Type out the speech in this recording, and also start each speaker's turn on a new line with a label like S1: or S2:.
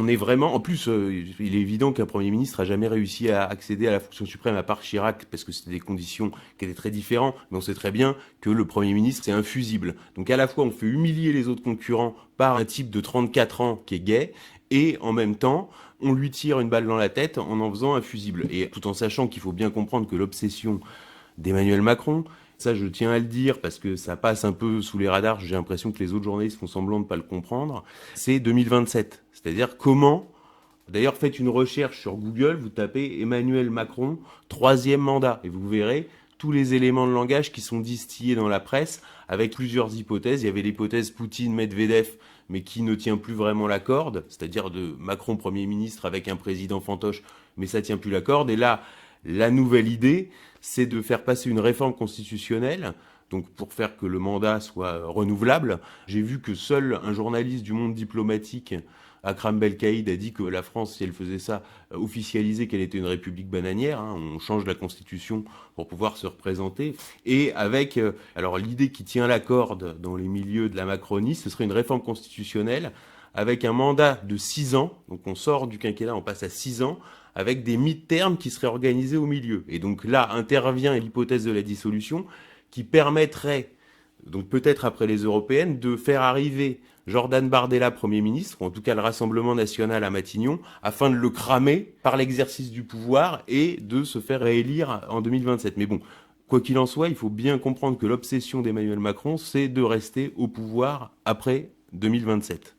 S1: on est vraiment... En plus, il est évident qu'un Premier ministre a jamais réussi à accéder à la fonction suprême à part Chirac, parce que c'était des conditions qui étaient très différentes. Mais on sait très bien que le Premier ministre, c'est infusible. Donc à la fois, on fait humilier les autres concurrents par un type de 34 ans qui est gay, et en même temps, on lui tire une balle dans la tête en faisant un fusible. Et tout en sachant qu'il faut bien comprendre que l'obsession d'Emmanuel Macron, ça je tiens à le dire parce que ça passe un peu sous les radars, j'ai l'impression que les autres journalistes font semblant de ne pas le comprendre, c'est 2027. C'est-à-dire comment... D'ailleurs, faites une recherche sur Google, vous tapez Emmanuel Macron, 3e mandat, et vous verrez tous les éléments de langage qui sont distillés dans la presse avec plusieurs hypothèses. Il y avait l'hypothèse Poutine-Medvedev, mais qui ne tient plus vraiment la corde, c'est-à-dire de Macron Premier ministre avec un président fantoche, mais ça tient plus la corde. Et là, la nouvelle idée, c'est de faire passer une réforme constitutionnelle, donc pour faire que le mandat soit renouvelable. J'ai vu que seul un journaliste du monde diplomatique, Akram Belkaïd, a dit que la France, si elle faisait ça, officialisait qu'elle était une république bananière. On change la constitution pour pouvoir se représenter. Et avec, alors l'idée qui tient la corde dans les milieux de la Macronie, ce serait une réforme constitutionnelle avec un mandat de 6 ans. Donc on sort du quinquennat, on passe à 6 ans, avec des mi-termes qui seraient organisés au milieu. Et donc là intervient l'hypothèse de la dissolution qui permettrait, donc peut-être après les européennes, de faire arriver Jordan Bardella Premier ministre, ou en tout cas le Rassemblement national à Matignon, afin de le cramer par l'exercice du pouvoir et de se faire réélire en 2027. Mais bon, quoi qu'il en soit, il faut bien comprendre que l'obsession d'Emmanuel Macron, c'est de rester au pouvoir après 2027.